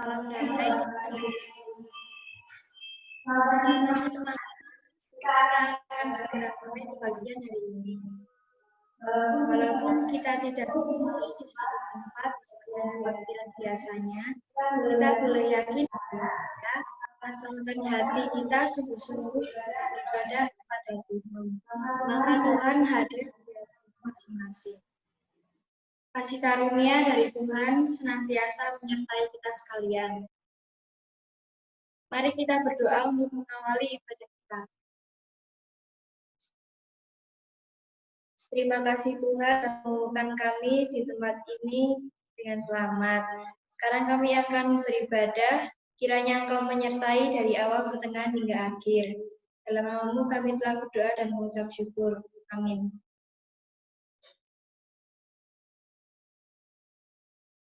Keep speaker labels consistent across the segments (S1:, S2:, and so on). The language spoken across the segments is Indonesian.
S1: Salam damai. Mari teman-teman, kita akan segera mulai di bagian hari ini. Walaupun kita tidak berdiri di satu tempat seperti bagian biasanya, kita boleh yakin bahwa rasakan hati kita sungguh-sungguh beribadah kepada Tuhan. Maka Tuhan hadir di masing-masing. Kasih karunia dari Tuhan senantiasa menyertai kita sekalian. Mari kita berdoa untuk mengawali ibadah kita. Terima kasih Tuhan telah mengumpulkan kami di tempat ini dengan selamat. Sekarang kami akan beribadah, kiranya Engkau menyertai dari awal pertengahan hingga akhir. Dalam nama-Mu kami telah berdoa dan mengucap syukur. Amin.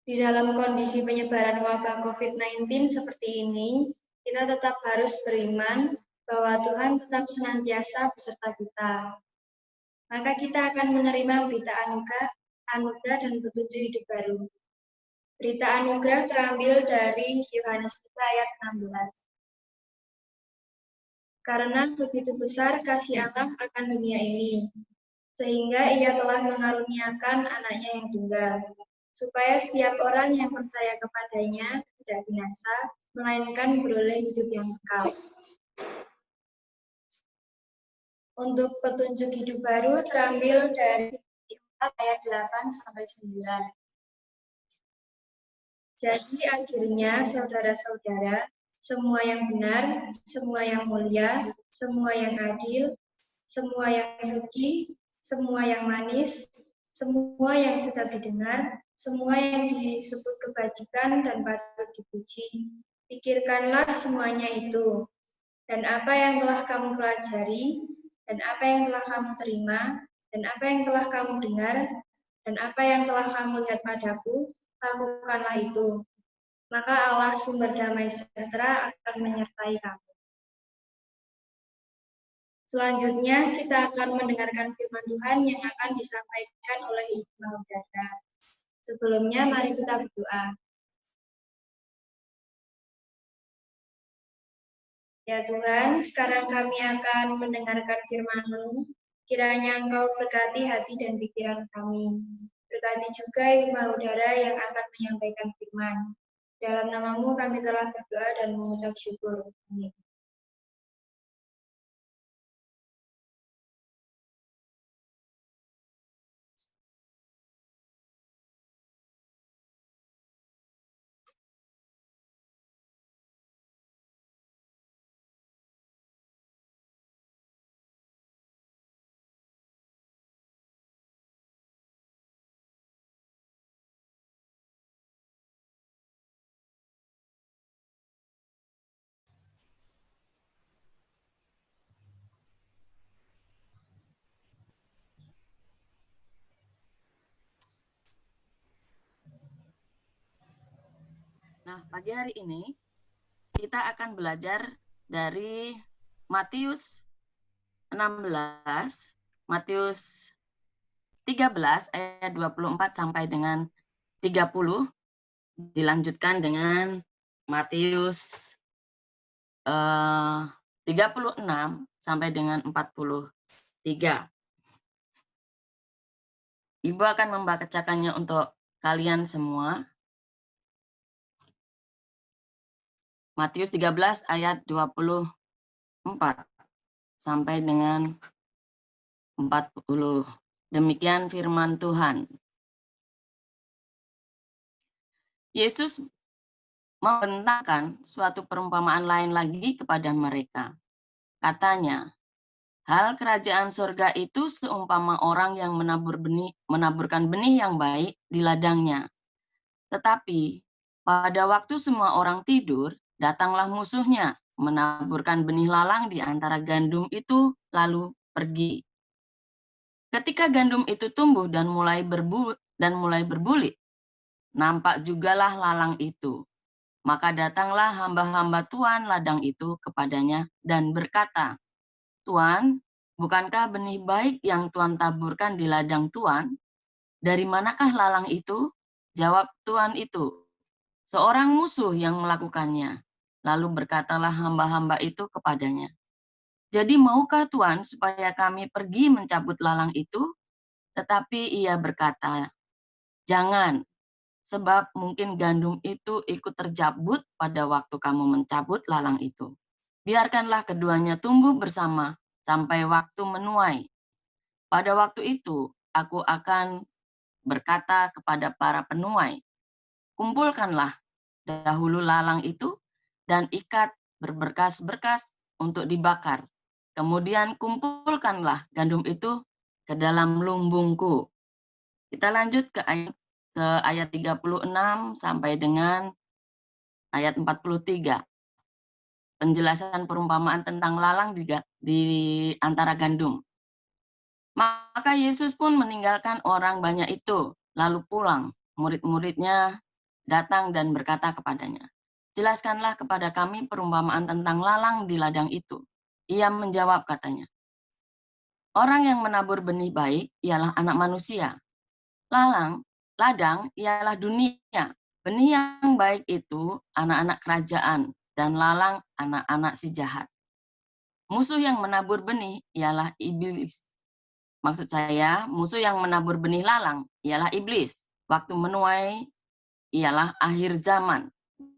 S1: Di dalam kondisi penyebaran wabah COVID-19 seperti ini, kita tetap harus beriman bahwa Tuhan tetap senantiasa beserta kita. Maka kita akan menerima berita anugerah dan petunjuk hidup baru. Berita anugerah terambil dari Yohanes 3 ayat 16. Karena begitu besar kasih Allah akan dunia ini, sehingga Ia telah mengaruniakan anaknya yang tunggal, supaya setiap orang yang percaya kepadanya tidak binasa, melainkan beroleh hidup yang kekal. Untuk petunjuk hidup baru terambil dari 4 ayat 8-9. Jadi akhirnya saudara-saudara, semua yang benar, semua yang mulia, semua yang adil, semua yang suci, semua yang manis, semua yang sedap didengar, semua yang disebut kebajikan dan patut dipuji, pikirkanlah semuanya itu. Dan apa yang telah kamu pelajari, dan apa yang telah kamu terima, dan apa yang telah kamu dengar, dan apa yang telah kamu lihat padaku, lakukanlah itu. Maka Allah sumber damai sejahtera akan menyertai kamu. Selanjutnya kita akan mendengarkan firman Tuhan yang akan disampaikan oleh Ibu Maudara. Sebelumnya mari kita berdoa. Ya Tuhan, sekarang kami akan mendengarkan firman-Mu. Kiranya Engkau berkati hati dan pikiran kami. Berkati juga Ibu Maudara yang akan menyampaikan firman. Dalam nama-Mu kami telah berdoa dan mengucap syukur. Amin.
S2: Nah, pagi hari ini kita akan belajar dari Matius 16, Matius 13 ayat 24 sampai dengan 30, dilanjutkan dengan Matius 36 sampai dengan 43. Ibu akan membacakannya untuk kalian semua. Matius 13 ayat 24 sampai dengan 40. Demikian firman Tuhan. Yesus membentangkan suatu perumpamaan lain lagi kepada mereka. Katanya, hal kerajaan surga itu seumpama orang yang menaburkan benih yang baik di ladangnya. Tetapi pada waktu semua orang tidur, datanglah musuhnya, menaburkan benih lalang di antara gandum itu, lalu pergi. Ketika gandum itu tumbuh dan mulai berbulir, nampak jugalah lalang itu. Maka datanglah hamba-hamba Tuan ladang itu kepadanya dan berkata, Tuan, bukankah benih baik yang Tuan taburkan di ladang Tuan? Dari manakah lalang itu? Jawab Tuan itu, seorang musuh yang melakukannya. Lalu berkatalah hamba-hamba itu kepadanya, "Jadi maukah Tuan supaya kami pergi mencabut lalang itu?" Tetapi ia berkata, "Jangan, sebab mungkin gandum itu ikut terjabut pada waktu kamu mencabut lalang itu. Biarkanlah keduanya tumbuh bersama sampai waktu menuai. Pada waktu itu, aku akan berkata kepada para penuai, kumpulkanlah dahulu lalang itu dan ikat berberkas-berkas untuk dibakar. Kemudian kumpulkanlah gandum itu ke dalam lumbungku." Kita lanjut ke ayat 36 sampai dengan ayat 43. Penjelasan perumpamaan tentang lalang di antara gandum. Maka Yesus pun meninggalkan orang banyak itu, lalu pulang. Murid-muridnya datang dan berkata kepadanya, "Jelaskanlah kepada kami perumpamaan tentang lalang di ladang itu." Ia menjawab katanya, "Orang yang menabur benih baik ialah anak manusia. Ladang ialah dunia. Benih yang baik itu anak-anak kerajaan, dan lalang anak-anak si jahat. Musuh yang menabur benih ialah iblis. Maksud saya, musuh yang menabur benih lalang ialah iblis. Waktu menuai ialah akhir zaman,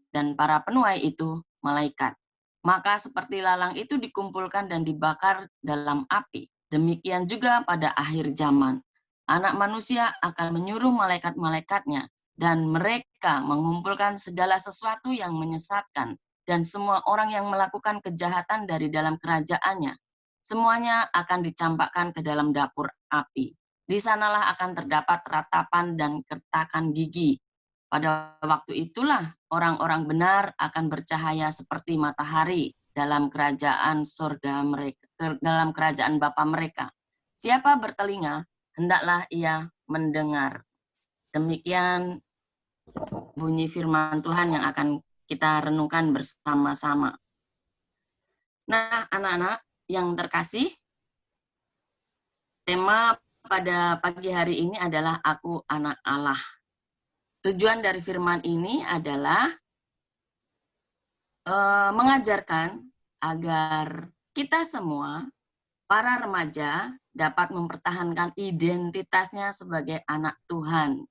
S2: dan para penuai itu malaikat. Maka seperti lalang itu dikumpulkan dan dibakar dalam api, demikian juga pada akhir zaman. Anak manusia akan menyuruh malaikat-malaikatnya, dan mereka mengumpulkan segala sesuatu yang menyesatkan, dan semua orang yang melakukan kejahatan dari dalam kerajaannya. Semuanya akan dicampakkan ke dalam dapur api. Di sanalah akan terdapat ratapan dan kertakan gigi. Pada waktu itulah orang-orang benar akan bercahaya seperti matahari dalam kerajaan surga mereka, dalam kerajaan Bapa mereka. Siapa bertelinga, hendaklah ia mendengar. Demikian bunyi firman Tuhan yang akan kita renungkan bersama-sama. Nah, anak-anak yang terkasih, tema pada pagi hari ini adalah Aku Anak Allah. Tujuan dari firman ini adalah mengajarkan agar kita semua, para remaja, dapat mempertahankan identitasnya sebagai anak Tuhan.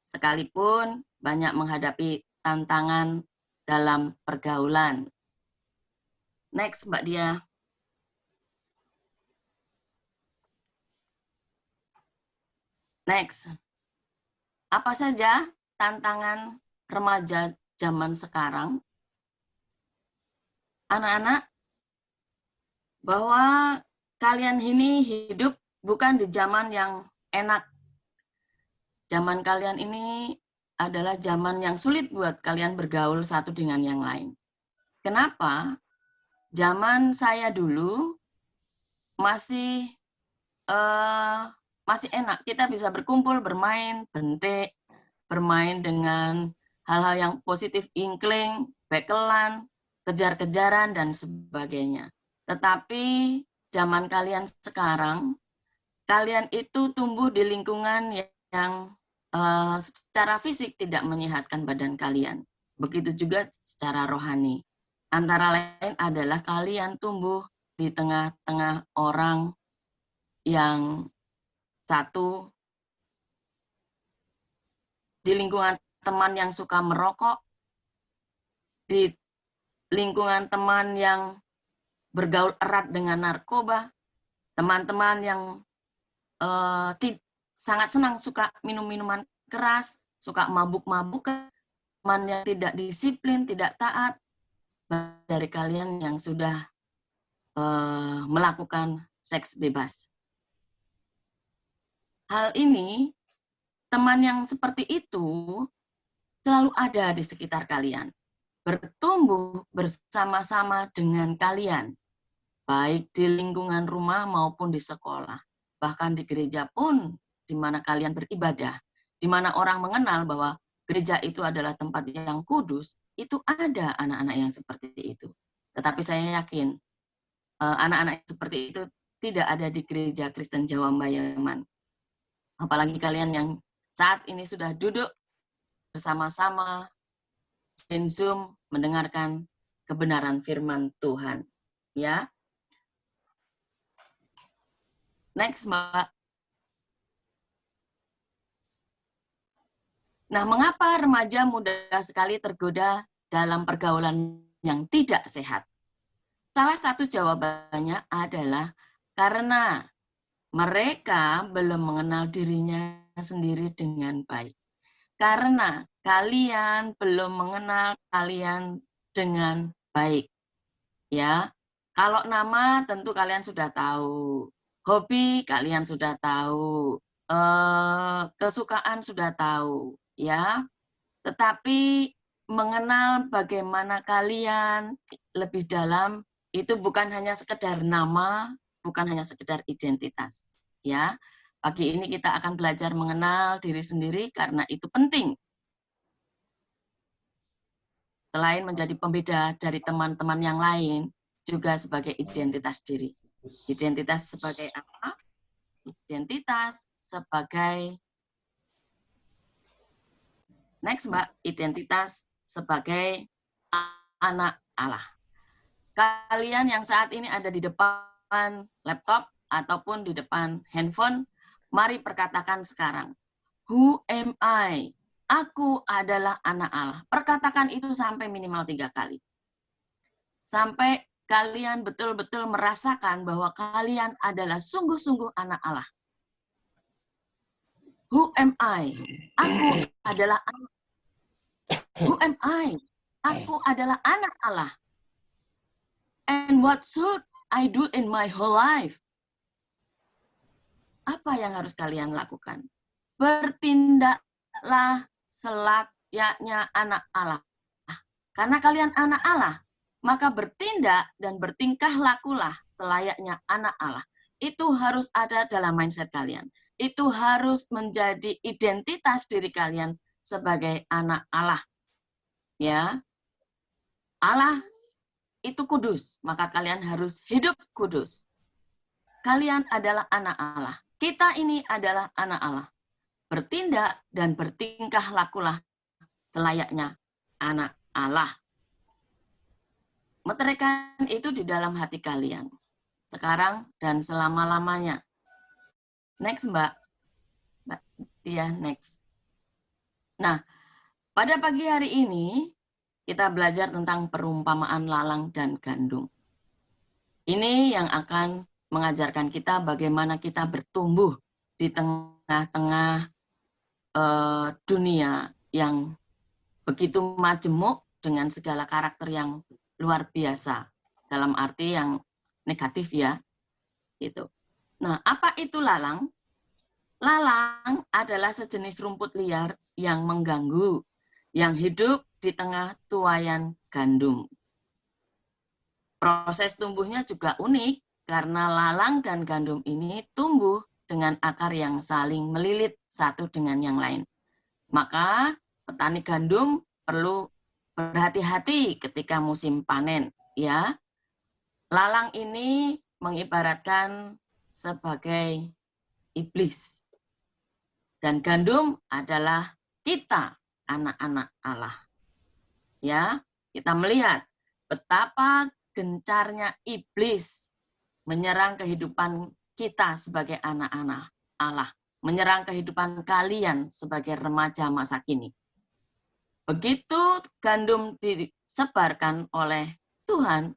S2: Sekalipun banyak menghadapi tantangan dalam pergaulan. Next, Mbak Dia. Next. Apa saja tantangan remaja zaman sekarang? Anak-anak, bahwa kalian ini hidup bukan di zaman yang enak. Zaman kalian ini adalah zaman yang sulit buat kalian bergaul satu dengan yang lain. Kenapa? Zaman saya dulu masih enak. Kita bisa berkumpul, bermain, bentik, bermain dengan hal-hal yang positif, inkling, bekelan, kejar-kejaran, dan sebagainya. Tetapi zaman kalian sekarang, kalian itu tumbuh di lingkungan yang secara fisik tidak menyehatkan badan kalian. Begitu juga secara rohani. Antara lain adalah kalian tumbuh di tengah-tengah orang yang satu, di lingkungan teman yang suka merokok, di lingkungan teman yang bergaul erat dengan narkoba, teman-teman yang sangat senang suka minum-minuman keras, suka mabuk-mabukan, teman yang tidak disiplin, tidak taat, dari kalian yang sudah melakukan seks bebas. Hal ini, teman yang seperti itu selalu ada di sekitar kalian, bertumbuh bersama-sama dengan kalian, baik di lingkungan rumah maupun di sekolah, bahkan di gereja pun, di mana kalian beribadah, di mana orang mengenal bahwa gereja itu adalah tempat yang kudus, itu ada anak-anak yang seperti itu. Tetapi saya yakin, anak-anak seperti itu tidak ada di gereja Kristen Jawa Mbayaman. Apalagi kalian yang saat ini sudah duduk bersama-sama join Zoom mendengarkan kebenaran firman Tuhan. Ya. Next, Mbak. Nah, mengapa remaja mudah sekali tergoda dalam pergaulan yang tidak sehat? Salah satu jawabannya adalah karena mereka belum mengenal dirinya sendiri dengan baik. Karena kalian belum mengenal kalian dengan baik. Ya, kalau nama tentu kalian sudah tahu. Hobi kalian sudah tahu. Kesukaan sudah tahu. Ya, tetapi mengenal bagaimana kalian lebih dalam itu bukan hanya sekedar nama, bukan hanya sekedar identitas. Ya, pagi ini kita akan belajar mengenal diri sendiri karena itu penting. Selain menjadi pembeda dari teman-teman yang lain, juga sebagai identitas diri. Identitas sebagai apa? Identitas sebagai next, Mbak, identitas sebagai anak Allah. Kalian yang saat ini ada di depan laptop ataupun di depan handphone, mari perkatakan sekarang. Who am I? Aku adalah anak Allah. Perkatakan itu sampai minimal 3 kali. Sampai kalian betul-betul merasakan bahwa kalian adalah sungguh-sungguh anak Allah. Who am I? Aku adalah anak. Who am I? Aku adalah anak Allah. And what should I do in my whole life? Apa yang harus kalian lakukan? Bertindaklah selayaknya anak Allah. Karena kalian anak Allah, maka bertindak dan bertingkah lakulah selayaknya anak Allah. Itu harus ada dalam mindset kalian. Itu harus menjadi identitas diri kalian sebagai anak Allah. Ya, Allah itu kudus, maka kalian harus hidup kudus. Kalian adalah anak Allah. Kita ini adalah anak Allah. Bertindak dan bertingkah lakulah selayaknya anak Allah. Meteraikan itu di dalam hati kalian. Sekarang dan selama-lamanya. Next, Mbak. Mbak Tia, next. Nah, pada pagi hari ini, kita belajar tentang perumpamaan lalang dan gandum. Ini yang akan mengajarkan kita bagaimana kita bertumbuh di tengah-tengah dunia yang begitu majemuk dengan segala karakter yang luar biasa, dalam arti yang negatif ya. Gitu. Nah, apa itu lalang? Lalang adalah sejenis rumput liar yang mengganggu, yang hidup di tengah tuayan gandum. Proses tumbuhnya juga unik karena lalang dan gandum ini tumbuh dengan akar yang saling melilit satu dengan yang lain. Maka petani gandum perlu berhati-hati ketika musim panen, ya. Lalang ini mengibaratkan sebagai iblis. Dan gandum adalah kita, anak-anak Allah. Ya, kita melihat betapa gencarnya iblis menyerang kehidupan kita sebagai anak-anak Allah, menyerang kehidupan kalian sebagai remaja masa kini. Begitu gandum disebarkan oleh Tuhan,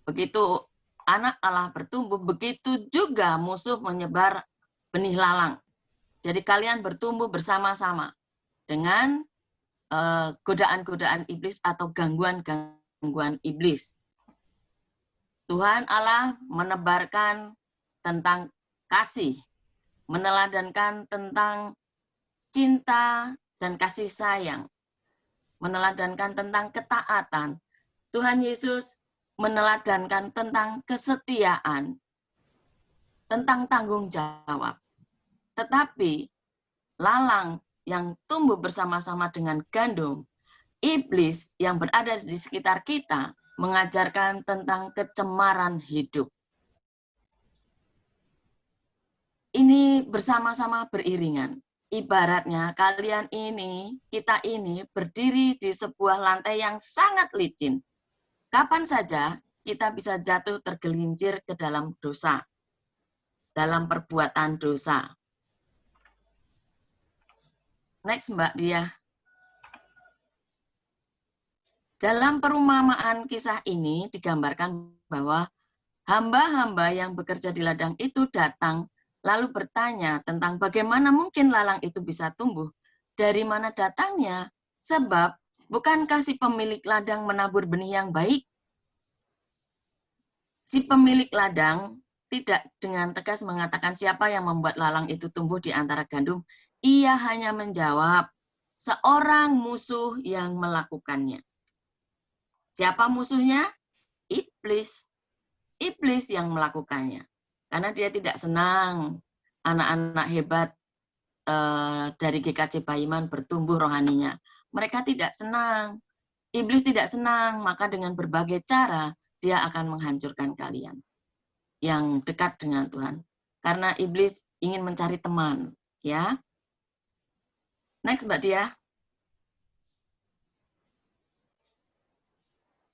S2: begitu anak Allah bertumbuh, begitu juga musuh menyebar benih lalang. Jadi kalian bertumbuh bersama-sama dengan godaan-godaan iblis atau gangguan-gangguan iblis. Tuhan Allah menebarkan tentang kasih, meneladankan tentang cinta dan kasih sayang, meneladankan tentang ketaatan. Tuhan Yesus meneladankan tentang kesetiaan, tentang tanggung jawab. Tetapi lalang yang tumbuh bersama-sama dengan gandum, iblis yang berada di sekitar kita mengajarkan tentang kecemaran hidup. Ini bersama-sama beriringan. Ibaratnya kalian ini, kita ini berdiri di sebuah lantai yang sangat licin. Kapan saja kita bisa jatuh tergelincir ke dalam dosa, dalam perbuatan dosa. Next, Mbak Dia. Dalam perumpamaan kisah ini digambarkan bahwa hamba-hamba yang bekerja di ladang itu datang lalu bertanya tentang bagaimana mungkin lalang itu bisa tumbuh. Dari mana datangnya? Sebab bukankah si pemilik ladang menabur benih yang baik? Si pemilik ladang tidak dengan tegas mengatakan siapa yang membuat lalang itu tumbuh di antara gandum. Ia hanya menjawab, seorang musuh yang melakukannya. Siapa musuhnya? Iblis. Iblis yang melakukannya. Karena dia tidak senang anak-anak hebat dari GKJ Paiman bertumbuh rohaninya. Mereka tidak senang. Iblis tidak senang, maka dengan berbagai cara dia akan menghancurkan kalian yang dekat dengan Tuhan. Karena iblis ingin mencari teman, ya. Next, Mbak Dia.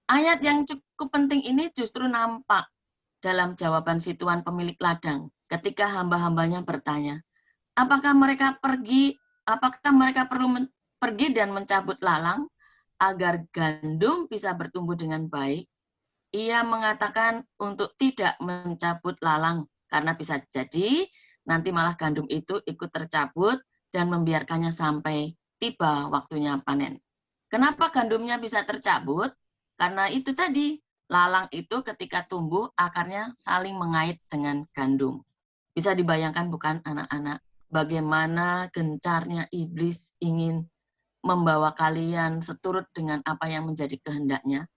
S2: Ayat yang cukup penting ini justru nampak dalam jawaban si tuan pemilik ladang ketika hamba-hambanya bertanya, apakah mereka perlu pergi dan mencabut lalang agar gandum bisa bertumbuh dengan baik? Ia mengatakan untuk tidak mencabut lalang karena bisa jadi nanti malah gandum itu ikut tercabut dan membiarkannya sampai tiba waktunya panen. Kenapa gandumnya bisa tercabut? Karena itu tadi, lalang itu ketika tumbuh akarnya saling mengait dengan gandum. Bisa dibayangkan bukan anak-anak, bagaimana gencarnya iblis ingin membawa kalian seturut dengan apa yang menjadi kehendaknya.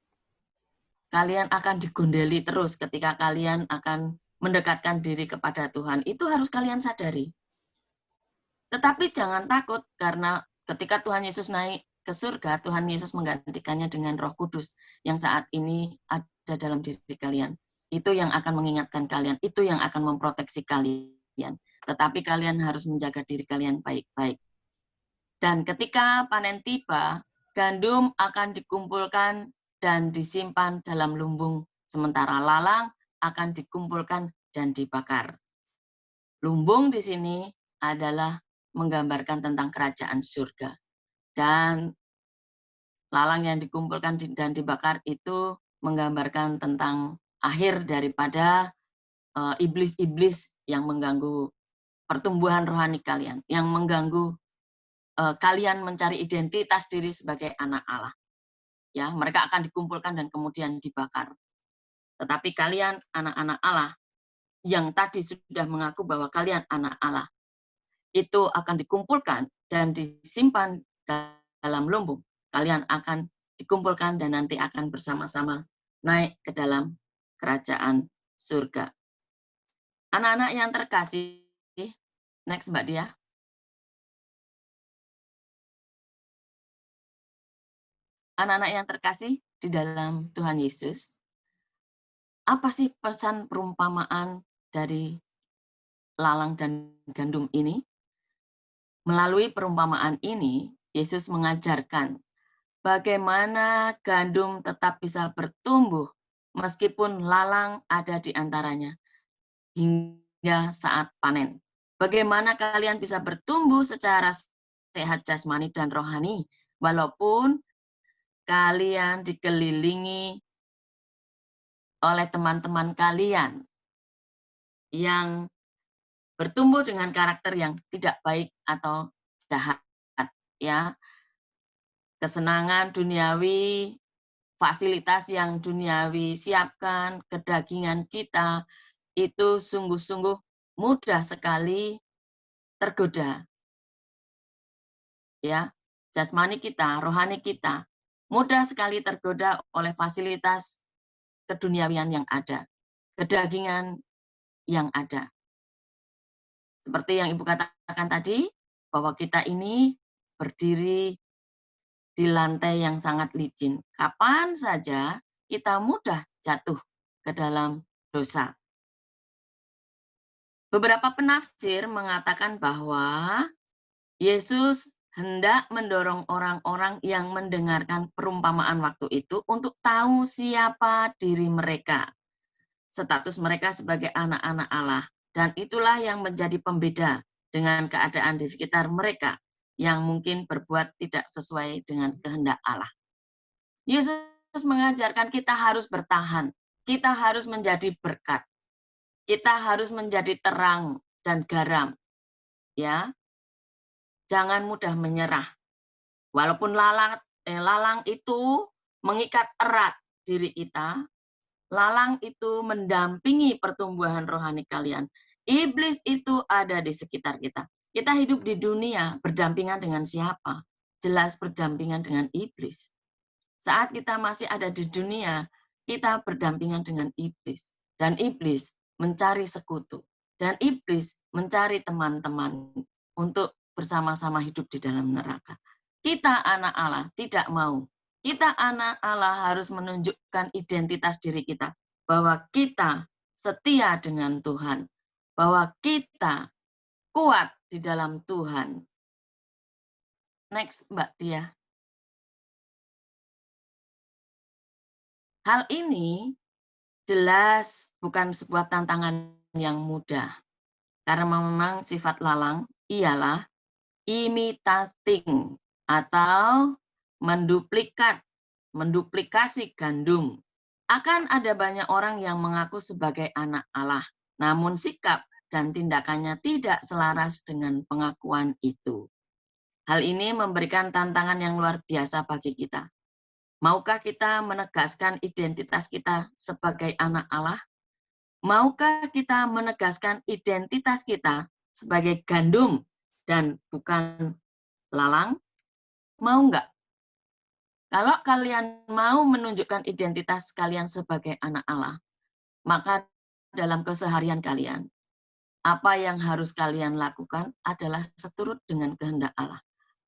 S2: Kalian akan digondeli terus ketika kalian akan mendekatkan diri kepada Tuhan. Itu harus kalian sadari. Tetapi jangan takut, karena ketika Tuhan Yesus naik ke surga, Tuhan Yesus menggantikannya dengan Roh Kudus yang saat ini ada dalam diri kalian. Itu yang akan mengingatkan kalian, itu yang akan memproteksi kalian. Tetapi kalian harus menjaga diri kalian baik-baik. Dan ketika panen tiba, gandum akan dikumpulkan dan disimpan dalam lumbung, sementara lalang akan dikumpulkan dan dibakar. Lumbung di sini adalah menggambarkan tentang kerajaan surga. Dan lalang yang dikumpulkan dan dibakar itu menggambarkan tentang akhir daripada iblis-iblis yang mengganggu pertumbuhan rohani kalian, yang mengganggu kalian mencari identitas diri sebagai anak Allah. Ya, mereka akan dikumpulkan dan kemudian dibakar. Tetapi kalian anak-anak Allah yang tadi sudah mengaku bahwa kalian anak Allah, itu akan dikumpulkan dan disimpan dalam lumbung. Kalian akan dikumpulkan dan nanti akan bersama-sama naik ke dalam kerajaan surga. Anak-anak yang terkasih, next Mbak Dia. Anak-anak yang terkasih di dalam Tuhan Yesus, apa sih pesan perumpamaan dari lalang dan gandum ini? Melalui perumpamaan ini, Yesus mengajarkan bagaimana gandum tetap bisa bertumbuh meskipun lalang ada di antaranya hingga saat panen. Bagaimana kalian bisa bertumbuh secara sehat jasmani dan rohani walaupun kalian dikelilingi oleh teman-teman kalian yang bertumbuh dengan karakter yang tidak baik atau jahat, ya. Kesenangan duniawi, fasilitas yang duniawi siapkan, kedagingan kita itu sungguh-sungguh mudah sekali tergoda. Ya, jasmani kita, rohani kita mudah sekali tergoda oleh fasilitas keduniawian yang ada, kedagingan yang ada. Seperti yang Ibu katakan tadi, bahwa kita ini berdiri di lantai yang sangat licin. Kapan saja kita mudah jatuh ke dalam dosa. Beberapa penafsir mengatakan bahwa Yesus hendak mendorong orang-orang yang mendengarkan perumpamaan waktu itu untuk tahu siapa diri mereka, status mereka sebagai anak-anak Allah. Dan itulah yang menjadi pembeda dengan keadaan di sekitar mereka yang mungkin berbuat tidak sesuai dengan kehendak Allah. Yesus mengajarkan kita harus bertahan, kita harus menjadi berkat, kita harus menjadi terang dan garam. Ya, jangan mudah menyerah. Walaupun lalang itu mengikat erat diri kita, lalang itu mendampingi pertumbuhan rohani kalian. Iblis itu ada di sekitar kita. Kita hidup di dunia berdampingan dengan siapa? Jelas berdampingan dengan iblis. Saat kita masih ada di dunia, kita berdampingan dengan iblis. Dan iblis mencari sekutu. Dan iblis mencari teman-teman untuk bersama-sama hidup di dalam neraka. Kita anak Allah tidak mau. Kita anak Allah harus menunjukkan identitas diri kita. Bahwa kita setia dengan Tuhan. Bahwa kita kuat di dalam Tuhan. Next, Mbak Dia. Hal ini jelas bukan sebuah tantangan yang mudah. Karena memang sifat lalang ialah imitating atau menduplikasi gandum. Akan ada banyak orang yang mengaku sebagai anak Allah, namun sikap dan tindakannya tidak selaras dengan pengakuan itu. Hal ini memberikan tantangan yang luar biasa bagi kita. Maukah kita menegaskan identitas kita sebagai anak Allah? Maukah kita menegaskan identitas kita sebagai gandum dan bukan lalang? Mau enggak? Kalau kalian mau menunjukkan identitas kalian sebagai anak Allah, maka dalam keseharian kalian, apa yang harus kalian lakukan adalah seturut dengan kehendak Allah.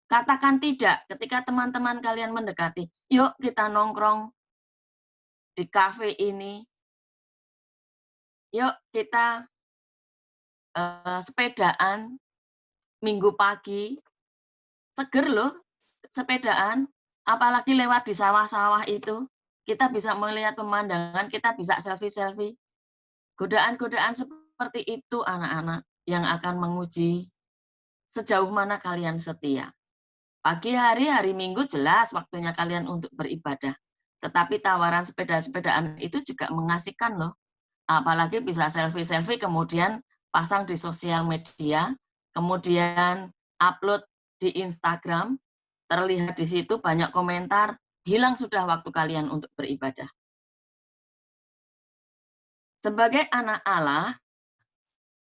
S2: Katakan tidak ketika teman-teman kalian mendekati, yuk kita nongkrong di kafe ini, yuk kita sepedaan minggu pagi, seger loh sepedaan, apalagi lewat di sawah-sawah itu, kita bisa melihat pemandangan, kita bisa selfie-selfie. Godaan-godaan seperti itu anak-anak yang akan menguji sejauh mana kalian setia. Pagi hari, hari Minggu jelas waktunya kalian untuk beribadah. Tetapi tawaran sepeda-sepedaan itu juga mengasihkan loh. Apalagi bisa selfie-selfie kemudian pasang di sosial media, kemudian upload di Instagram, terlihat di situ banyak komentar, hilang sudah waktu kalian untuk beribadah. Sebagai anak Allah,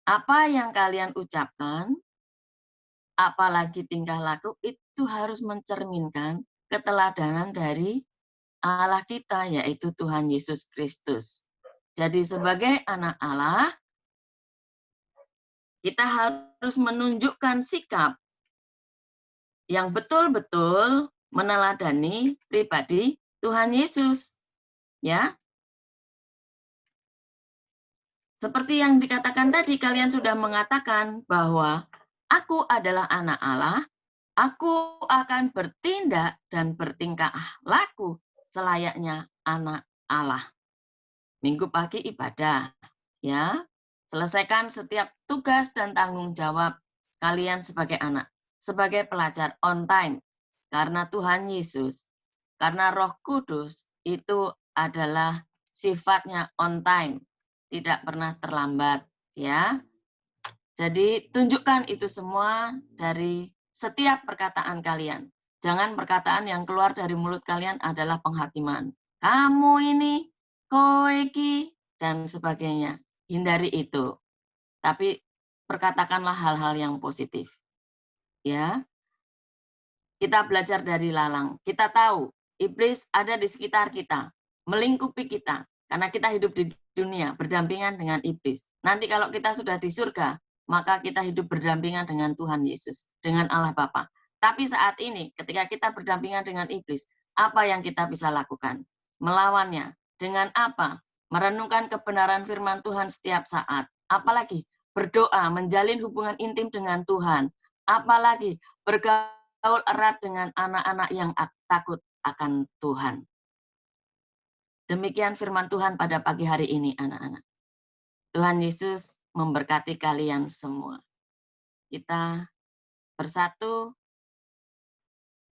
S2: apa yang kalian ucapkan, apalagi tingkah laku, itu harus mencerminkan keteladanan dari Allah kita, yaitu Tuhan Yesus Kristus. Jadi sebagai anak Allah, kita harus menunjukkan sikap yang betul-betul meneladani pribadi Tuhan Yesus. Ya. Seperti yang dikatakan tadi, kalian sudah mengatakan bahwa aku adalah anak Allah, aku akan bertindak dan bertingkah laku selayaknya anak Allah. Minggu pagi ibadah, ya. Selesaikan setiap tugas dan tanggung jawab kalian sebagai anak, sebagai pelajar on time. Karena Tuhan Yesus, karena Roh Kudus itu adalah sifatnya on time, tidak pernah terlambat, ya. Jadi tunjukkan itu semua dari setiap perkataan kalian. Jangan perkataan yang keluar dari mulut kalian adalah penghatiman. Kamu ini, koeki, dan sebagainya. Hindari itu. Tapi perkatakanlah hal-hal yang positif. Ya. Kita belajar dari lalang. Kita tahu iblis ada di sekitar kita, melingkupi kita. Karena kita hidup di dunia berdampingan dengan iblis. Nanti kalau kita sudah di surga, maka kita hidup berdampingan dengan Tuhan Yesus, dengan Allah Bapa. Tapi saat ini, ketika kita berdampingan dengan iblis, apa yang kita bisa lakukan? Melawannya. Dengan apa? Merenungkan kebenaran firman Tuhan setiap saat. Apalagi berdoa, menjalin hubungan intim dengan Tuhan. apalagi bergaul erat dengan anak-anak yang takut akan Tuhan. Demikian firman Tuhan pada pagi hari ini, anak-anak. Tuhan Yesus memberkati kalian semua. Kita bersatu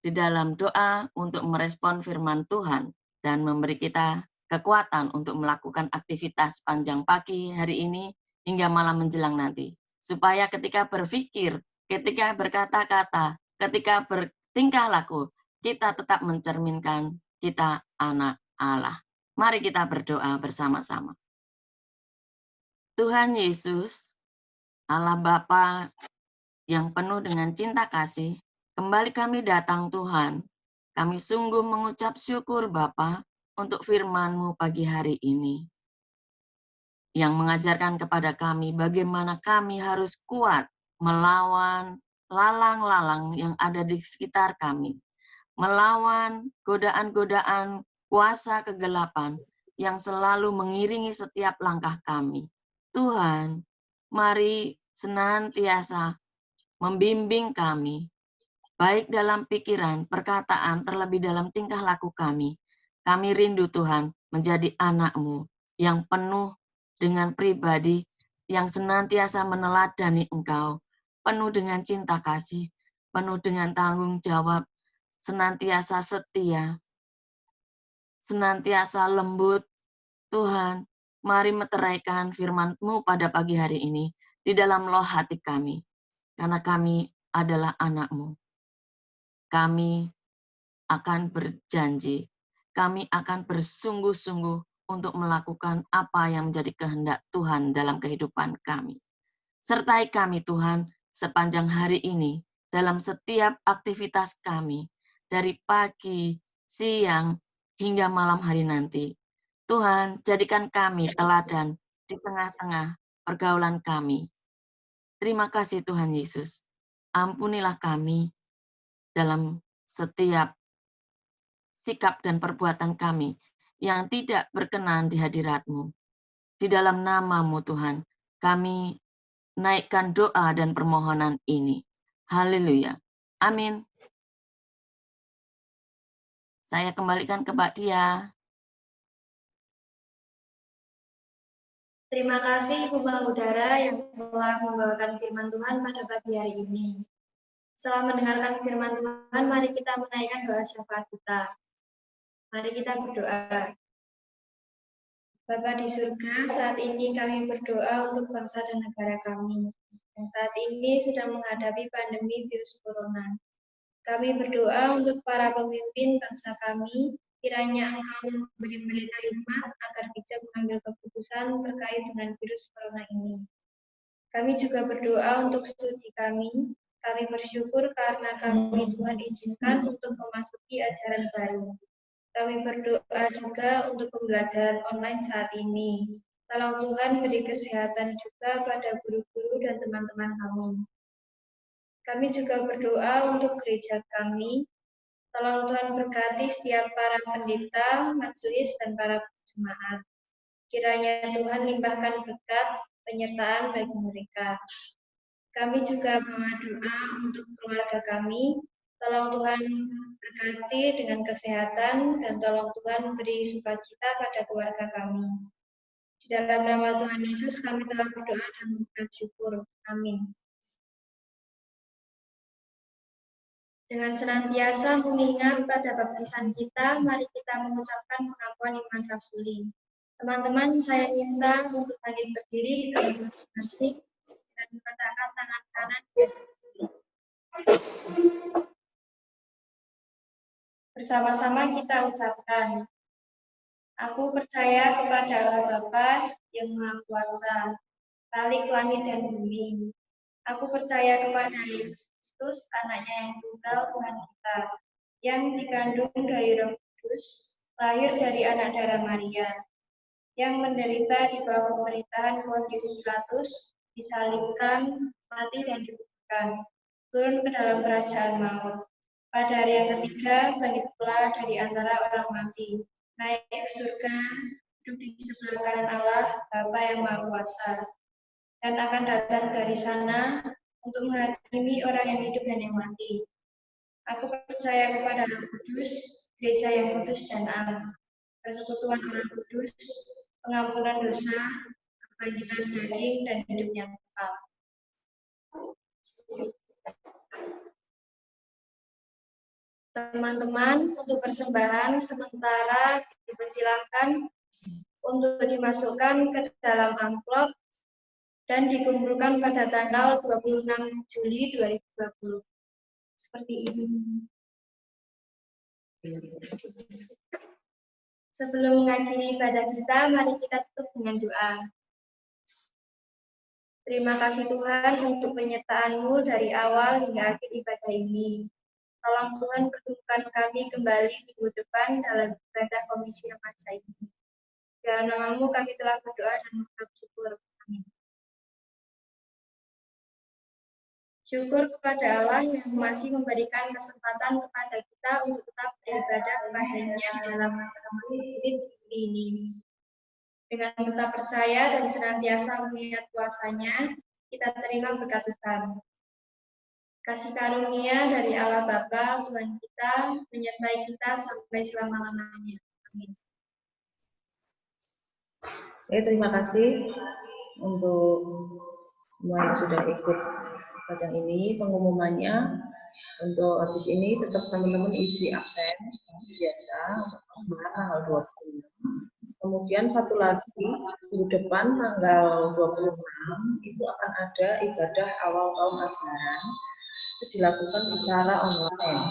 S2: di dalam doa untuk merespon firman Tuhan dan memberi kita kekuatan untuk melakukan aktivitas panjang pagi hari ini hingga malam menjelang nanti. Supaya ketika berpikir, ketika berkata-kata, ketika bertingkah laku, kita tetap mencerminkan kita anak Allah. Mari kita berdoa bersama-sama. Tuhan Yesus, Allah Bapa yang penuh dengan cinta kasih, kembali kami datang Tuhan. Kami sungguh mengucap syukur Bapa untuk firman-Mu pagi hari ini. Yang mengajarkan kepada kami bagaimana kami harus kuat melawan lalang-lalang yang ada di sekitar kami. Melawan godaan-godaan kuasa kegelapan yang selalu mengiringi setiap langkah kami. Tuhan, mari senantiasa membimbing kami, baik dalam pikiran, perkataan, terlebih dalam tingkah laku kami. Kami rindu Tuhan menjadi anak-Mu yang penuh dengan pribadi yang senantiasa meneladani Engkau, penuh dengan cinta kasih, penuh dengan tanggung jawab, senantiasa setia, senantiasa lembut. Tuhan, mari meteraikan firman-Mu pada pagi hari ini di dalam loh hati kami, karena kami adalah anak-Mu. Kami akan berjanji, kami akan bersungguh-sungguh untuk melakukan apa yang menjadi kehendak Tuhan dalam kehidupan kami. Sertai kami Tuhan sepanjang hari ini, dalam setiap aktivitas kami, dari pagi, siang, hingga malam hari nanti. Tuhan, jadikan kami teladan di tengah-tengah pergaulan kami. Terima kasih Tuhan Yesus. Ampunilah kami dalam setiap sikap dan perbuatan kami yang tidak berkenan di hadirat-Mu. Di dalam nama-Mu Tuhan, kami naikkan doa dan permohonan ini. Haleluya. Amin. Saya kembalikan ke Mbak Dia.
S1: Terima kasih Ibu Mahudara yang telah membawakan firman Tuhan pada pagi hari ini. Setelah mendengarkan firman Tuhan, mari kita menaikkan doa syafaat kita. Mari kita berdoa. Bapa di surga, saat ini kami berdoa untuk bangsa dan negara kami yang saat ini sedang menghadapi pandemi virus corona. Kami berdoa untuk para pemimpin bangsa kami, kiranya Engkau memberi mereka hikmat agar bijak mengambil keputusan terkait dengan virus corona ini. Kami juga berdoa untuk studi kami. Kami bersyukur karena kami Tuhan izinkan untuk memasuki ajaran baru. Kami berdoa juga untuk pembelajaran online saat ini. Tolong Tuhan beri kesehatan juga pada guru-guru dan teman-teman kami. Kami juga berdoa untuk gereja kami. Tolong Tuhan berkati setiap para pendeta, majelis, dan para jemaat. Kiranya Tuhan limpahkan berkat penyertaan bagi mereka. Kami juga berdoa untuk keluarga kami. Tolong Tuhan berkati dengan kesehatan dan tolong Tuhan beri sukacita pada keluarga kami. Di dalam nama Tuhan Yesus kami telah berdoa dan mengucap syukur. Amin. Dengan senantiasa mengingat pada baptisan kita, mari kita mengucapkan pengakuan iman rasuli. Teman-teman, saya minta untuk bangkit berdiri di tempat masing-masing dan meletakkan tangan kanan di atas kiri. Bersama-sama kita ucapkan, aku percaya kepada Allah Bapa yang Maha Kuasa, Khalik langit dan bumi. Aku percaya kepada Yesus Kristus, anaknya yang tunggal Tuhan kita, yang dikandung dari Roh Kudus, lahir dari anak darah Maria, yang menderita di bawah pemerintahan Pontius Pilatus, disalibkan, mati dan dikuburkan, turun ke dalam kerajaan maut. Pada hari yang ketiga, bangkit pula dari antara orang mati, naik ke surga, duduk di sebelah kanan Allah, Bapa yang Maha Kuasa, dan akan datang dari sana untuk menghakimi orang yang hidup dan yang mati. Aku percaya kepada Roh Kudus, gereja yang kudus dan am, persekutuan orang kudus, pengampunan dosa, kebangkitan daging, dan hidup yang kekal. Teman-teman, untuk persembahan sementara dipersilahkan untuk dimasukkan ke dalam amplop dan dikumpulkan pada tanggal 26 Juli 2020. Seperti ini. Sebelum mengakhiri ibadah kita, mari kita tutup dengan doa. Terima kasih Tuhan untuk penyertaan-Mu dari awal hingga akhir ibadah ini. Tolong Tuhan pertemukan kami kembali minggu depan dalam ibadah komisi remaja ini. Dalam nama-Mu kami telah berdoa dan mengucap syukur. Amin. Syukur kepada Allah yang masih memberikan kesempatan kepada kita untuk tetap beribadah kepada-Nya dalam masa-masa sulit seperti ini. Dengan tetap percaya dan senantiasa mengingat kuasa-Nya, kita terima berkat Tuhan. Kasih karunia dari Allah Bapa, Tuhan kita, menyertai kita sampai selama-lamanya. Amin.
S3: Terima kasih untuk semua yang sudah ikut pada ini. Pengumumannya untuk habis ini tetap teman-teman isi absen biasa untuk tanggal 20. Kemudian satu lagi minggu depan tanggal 26 itu akan ada ibadah awal tahun ajaran. Itu dilakukan secara online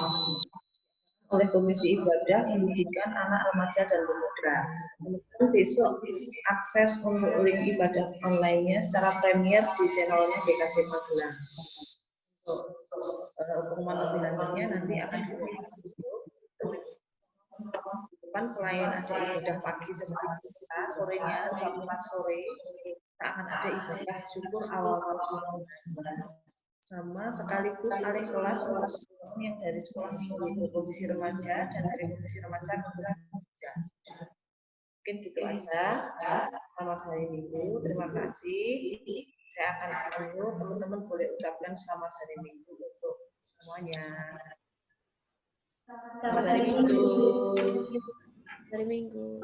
S3: oleh Komisi Ibadah Pendidikan Anak Remaja dan Pemuda. Kemudian besok akses untuk link ibadah online-nya secara premier di channelnya GKJ Magelang. Untuk pengumuman lebih lanjutnya nanti akan dilakukan selain ada ibadah pagi seperti kita, sorenya jam 4 sore kita akan ada ibadah syukur awal tahun sama sekaligus alih kelas untuk teman-teman yang dari sekolah minggu komisi remaja dan dari komisi remaja ke pemuda. Mungkin gitu aja. Selamat hari Minggu. Terima kasih. Saya akan tunggu teman-teman boleh ucapkan selamat hari Minggu untuk semuanya.
S1: Selamat hari Minggu.
S4: Hari Minggu.